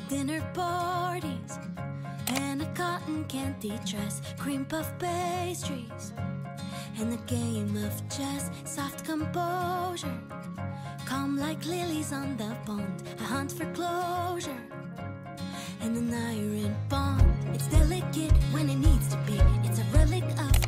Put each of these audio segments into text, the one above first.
dinner parties and a cotton candy dress, cream puff pastries, and the game of chess. Soft composure, calm like lilies on the pond, a hunt for closure, and an iron bond. It's delicate when it needs to be. It's a relic of her.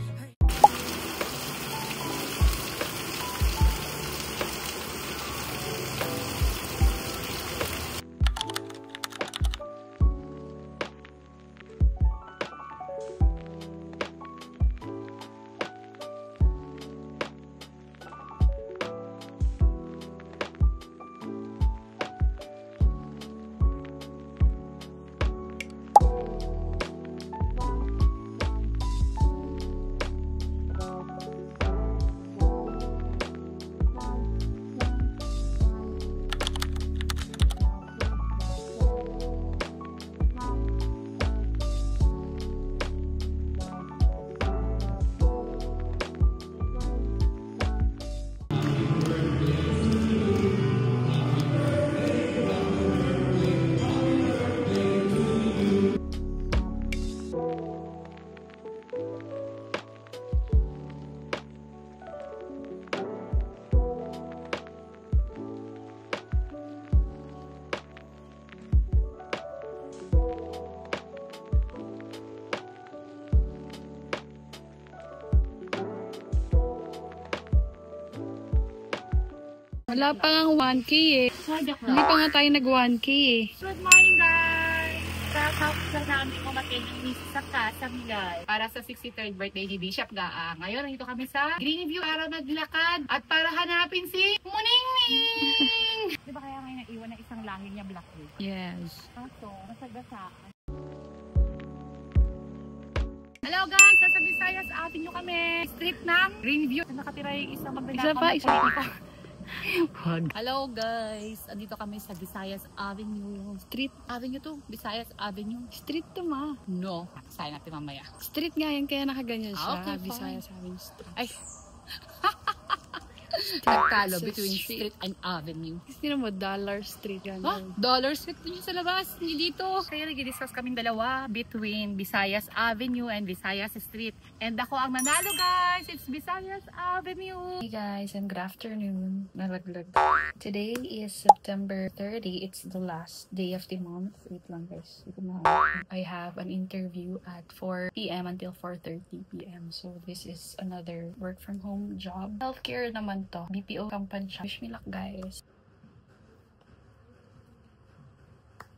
Wala pa nga 1K eh. Hindi pa nga tayo nag 1K eh. Good morning guys! Sa namin ko makinig sa Casa Milay para sa 63rd birthday ni Bishop Gaang. Ngayon, nandito kami sa Greenview para maglakad at para hanapin si Muningning! Di ba kaya ngayon naiwan na isang langit niya black wood? Yes. Kaso, nasagasaan. Hello guys! Sa Visayas Avenue kami. Street ng Greenview. Nakatira yung isang magnanakaw Isa pa. Hello guys! Andito kami sa Visayas Avenue. Street Avenue to. Visayas Avenue. Street to ma. No. Sayin natin mamaya. Street nga yan kaya nakaganyan siya. Okay, Visayas Avenue Street. Ay! Nagtalo between street and avenue. Hindi mo Dollar Street yan. Ha? Dollar Street dun sa labas. Hindi dito. Kaya nag-discuss kaming dalawa between Visayas Avenue and Visayas Street. And ako ang nanalo guys. It's Visayas Avenue. Hey guys, and good afternoon. Nalaglag. Today is September 30. It's the last day of the month. Wait lang guys. I have an interview at 4 p.m. until 4:30 p.m. So this is another work from home job. Healthcare naman to. BPO company siya. Wish me luck guys.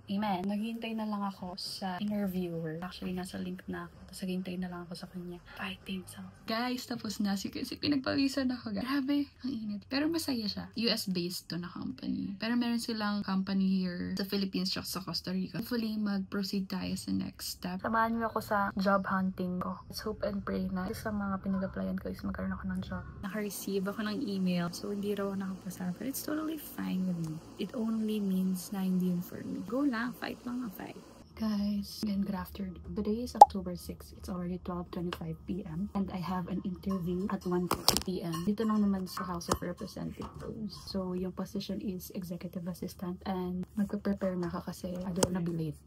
Amen. Naghihintay na lang ako sa interviewer. Actually, nasa link na ako. Tapos naghihintay na lang ako sa kanya. Fighting. So, guys, tapos na. Kasi pinagpawisan ako. Grabe, ang init. Pero masaya siya. US-based to na company. Pero meron silang company here sa Philippines at sa Costa Rica. Hopefully, mag-proceed tayo sa next step. Samahan niyo ako sa job hunting ko. Let's hope and pray na sa mga pinag-applyan ko is magkaroon ako ng job. Naka-receive ako ng email. So, hindi raw ako nakapasa. But it's totally fine with me. It only means na hindi yun for me. Go lang. Fight lang na fight. Guys, again, good afternoon. Today is October 6. It's already 12:25 p.m. and I have an interview at 1:30 p.m. Dito lang naman sa House of Representatives. So, yung position is Executive Assistant and magpe-prepare na ka kasi I don't wanna be late.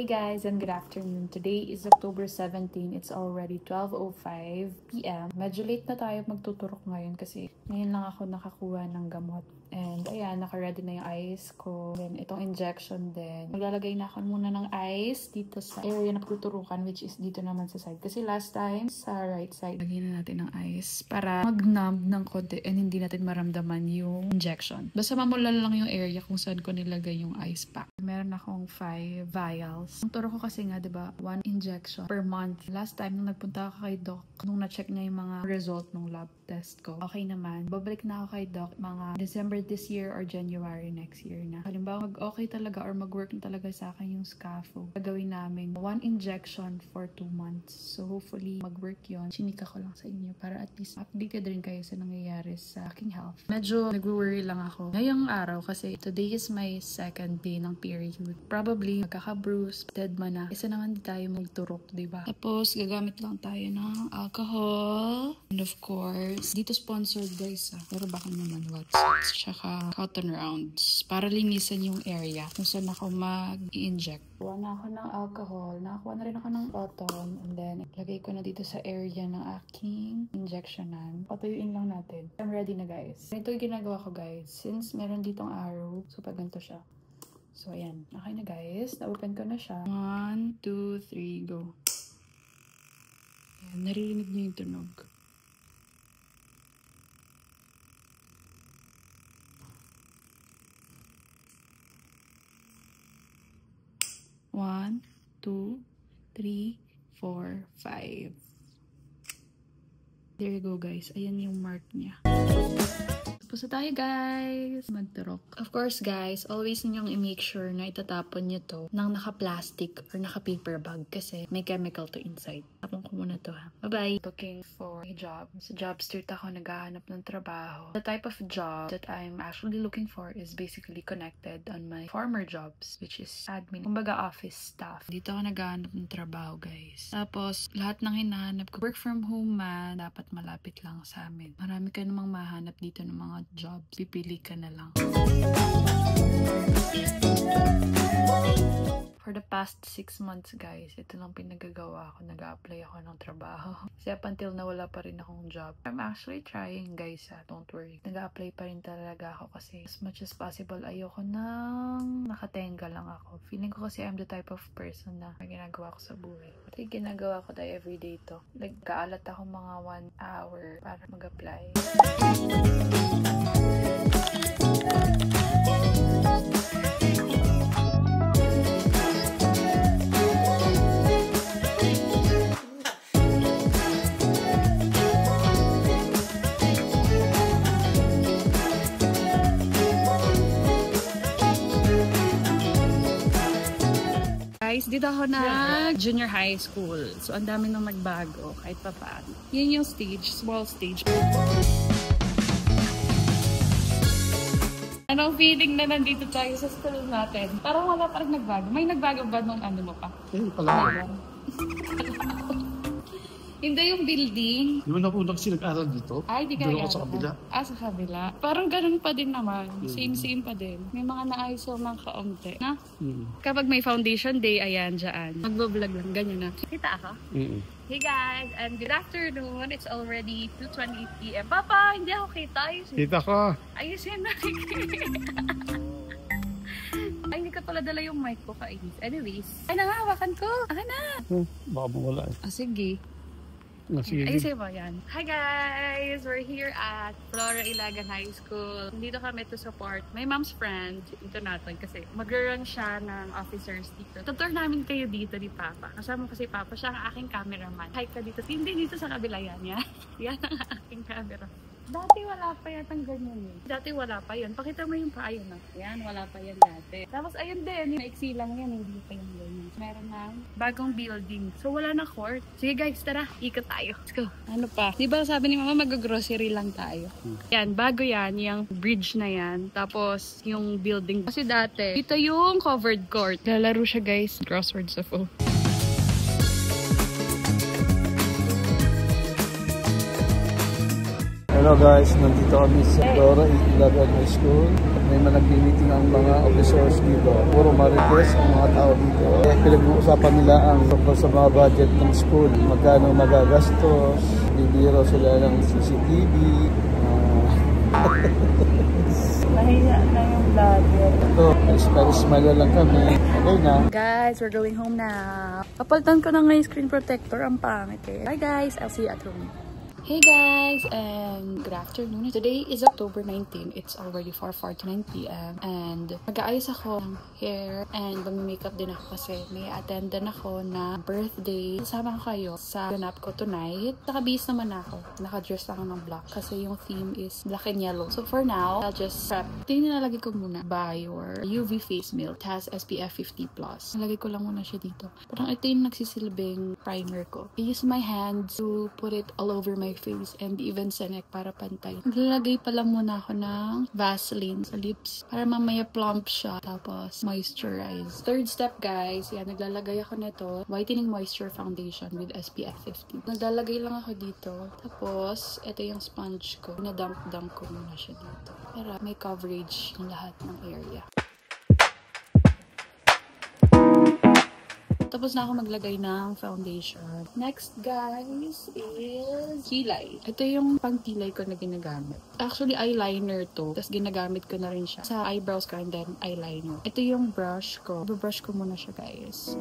Guys, and good afternoon. Today is October 17. It's already 12:05 p.m. Medyo late na tayo magtuturok ngayon kasi ngayon lang ako nakakuha ng gamot. And ayan, naka-ready na yung ice ko. Then itong injection din. Maglalagay na ako muna ng ice dito sa area na tuturukan, which is dito naman sa side. Kasi last time, sa right side, lagyan na natin ng ice para mag-numb ng konti and hindi natin maramdaman yung injection. Basta mamulala lang yung area kung saan ko nilagay yung ice pack. Meron akong 5 vials. Ang turo ko kasi nga, diba, 1 injection per month. Last time, nung nagpunta ako kay Doc, nung na-check niya yung mga result ng lab test ko, okay naman. Babalik na ako kay Doc mga December December this year or January next year na. Halimbawa, mag-okay talaga or mag-work na talaga sa akin yung scafo. Gagawin namin 1 injection for 2 months. So hopefully, mag-work yun. Chinika ko lang sa inyo para at least updated rin kayo sa nangyayari sa aking health. Medyo nag-worry lang ako ngayong araw kasi today is my second day ng period. Probably, magkaka-bruise, dead man na. Isa naman di tayo magturok, diba? Tapos, gagamit lang tayo ng alcohol. And of course, dito sponsored guys pero baka naman Watsons. Tsaka cotton rounds. Para linisan yung area kung saan ako mag-i-inject. Kuha na ako ng alcohol. Nakakuha na rin ako ng cotton. And then, lagay ko na dito sa area ng aking injectionan. Patuyuin lang natin. I'm ready na guys. Ito yung ginagawa ko guys. Since meron ditong arrow, so pag ganito siya. So, ayan. Okay na guys. Na-open ko na siya. 1, 2, 3, go. Ayan, naririnig niyo yung tunog. One, 2, 3, 4, 5. There you go guys. Ayan yung mark niya. Tapos na tayo guys. Magturok. Of course guys, always ninyong i-make sure na itatapon nyo to ng naka-plastic or naka-paper bag kasi may chemical to inside. Tapon ko muna to ha. Bye-bye. Looking for a job. Sa job street ako naghahanap ng trabaho. The type of job that I'm actually looking for is basically connected on my former jobs, which is admin. Kumbaga office staff. Dito ako naghahanap ng trabaho guys. Tapos lahat ng hinahanap ko, work from home man, dapat malapit lang sa amin. Marami ka namang mahanap dito ng mga jobs. Pipili ka na lang. For the past 6 months, guys, ito lang pinagagawa ko. Nag-a-apply ako ng trabaho. Kasi up until na wala pa rin akong job. I'm actually trying, guys, don't worry. Nag-a-apply pa rin talaga ako kasi as much as possible, ayoko nang nakatenga lang ako. Feeling ko kasi I'm the type of person na ginagawa ko sa buhay. Ito yung ginagawa ko tayo everyday to. Like, kaalat ako mga 1 hour para mag-apply. Guys, dito ako na junior high school. So, ang dami nang nagbago kahit pa paano. Yun yung stage, small stage. Anong feeling na nandito tayo sa school natin? Parang wala pa rin nagbago. May nagbago ba nung ano mo pa? Ayun pala. Hindi yung building. Di ba na po kasi nag-aral dito? Ay, di kaya. Doon ako sa kabila. Sa kabila. Parang ganun pa din naman. Same pa din. May mga naayos yung mga kaunti. Na? Kapag may foundation day, ayan, dyan. Magbablog lang, ganyan na. Kita ako? Hey guys, and good afternoon. It's already 2:20 PM. Papa, hindi ako kita. Kita ko. Ayusin na. Ay, hindi ka pala dala yung mic ko, kainis. Anyways. Ay, nangahawakan ko. Akin na. Baka mawala eh. Sige. Sige. Ayusin mo yan. Hi guys! We're here at Flora Ilagan High School. Dito kami to support my mom's friend. Ito natin kasi mag-run siya ng officers dito. Tutor namin kayo dito ni Papa. Kasama ko si Papa. Siya ang aking cameraman. Hi ka dito. Hindi dito sa kabila yan. Yan ang aking camera. Dati wala pa yatang ganyan eh. Dati wala pa yun. Pakita mo yung pa ayun na. Yan, wala pa yan dati. Tapos ayun din, yung maiksi lang yan, hindi pa yung ganyan. Meron ng bagong building. So wala na court. Sige guys, tara, ikot tayo. Let's go. Ano pa? Di ba sabi ni Mama, mag-grocery lang tayo. Yan, bago yan, yung bridge na yan. Tapos yung building. Kasi dati, dito yung covered court. Lalaro siya guys. Crosswords of all. Hello guys, nandito kami sa Flora Ilagan High School. May nag-meeting ang mga officers dito. Puro marites ang mga tao dito. Pinag-uusapan nila ang tungkol sa mga budget ng school. Magkano magagastos. Bibiro sila ng CCTV. Nahiya na yung vlogger. Ito, smile lang kami. Okay na. Guys, we're going home now. Kapalitan ko na ngayon screen protector. Ang pangit eh. Bye guys, I'll see you at home. Hey guys, and good afternoon. Today is October 19. It's already 4:49 p.m. and mag-aayos ako ng hair and mag-makeup din ako kasi may attendan ako na birthday. Kasama ko kayo sa ganap ko tonight. Nakabihis naman ako. Naka-dress ako ng black kasi yung theme is black and yellow. So for now, I'll just prep. Ito yung nilalagay ko muna. Biore UV Face Milk. It has SPF 50+. Nalagay ko lang muna siya dito. Parang ito yung nagsisilbing primer ko. I use my hands to put it all over my face and even sa neck para pantay. Naglalagay pa lang muna ako ng Vaseline sa lips para mamaya plump siya. Tapos moisturize. Third step guys, yan, naglalagay ako nito whitening moisture foundation with SPF 50. Naglalagay lang ako dito. Tapos, ito yung sponge ko. Nadump-dump ko muna siya dito. Para may coverage ng lahat ng area. Tapos na ako maglagay ng foundation. Next, guys, is kilay. Ito yung pang kilay ko na ginagamit. Actually, eyeliner to. Tapos ginagamit ko na rin siya sa eyebrows ko and then eyeliner. Ito yung brush ko. Brush ko muna siya, guys.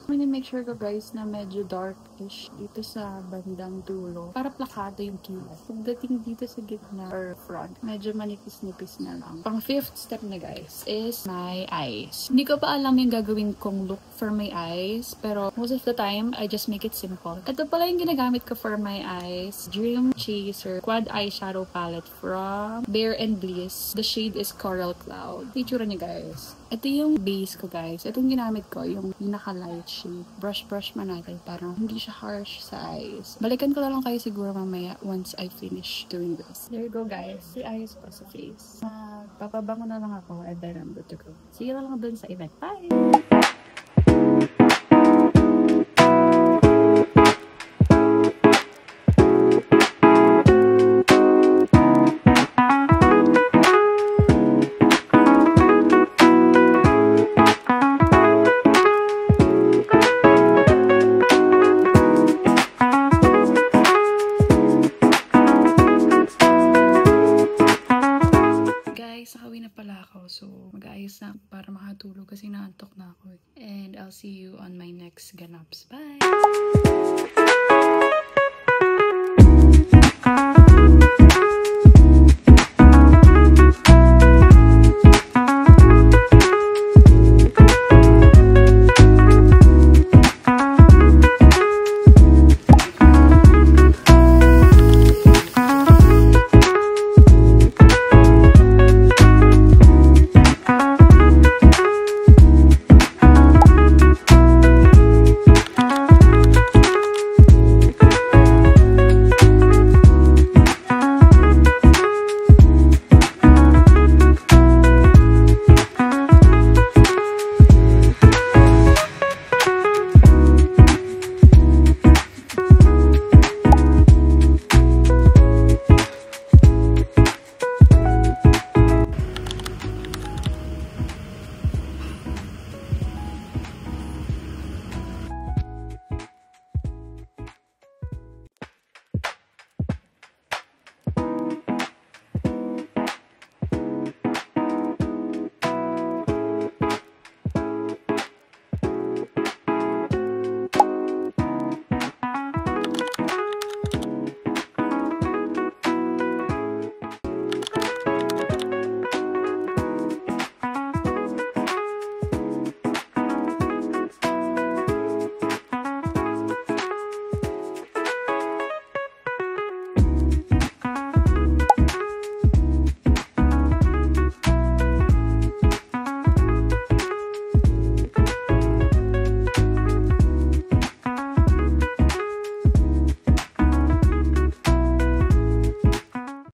Make sure ko guys na medyo darkish dito sa bandang dulo para plakado yung kilay. Pagdating dito sa gitna or front, medyo manipis-nipis na lang. Pang fifth step na guys is my eyes. Hindi ko pa alam yung gagawin kong look for my eyes, pero most of the time, I just make it simple. Ito pala yung ginagamit ko for my eyes. Dream Chaser Quad Eyeshadow Palette from Bare and Bliss. The shade is Coral Cloud. Itsura niya guys. Ito yung base ko guys. Ito yung ginamit ko, yung pinaka-light shade. Brush man natin para hindi siya harsh sa eyes. Balikan ko na lang kayo siguro mamaya once I finish doing this. There you go guys. Si eyes pa sa face. Papabango na lang ako and then I'm good to go. See you na lang dun sa event. Bye! Nakauwi na pala ako, so mag-aayos na para makatulog kasi naantok na ako. And I'll see you on my next ganaps. Bye!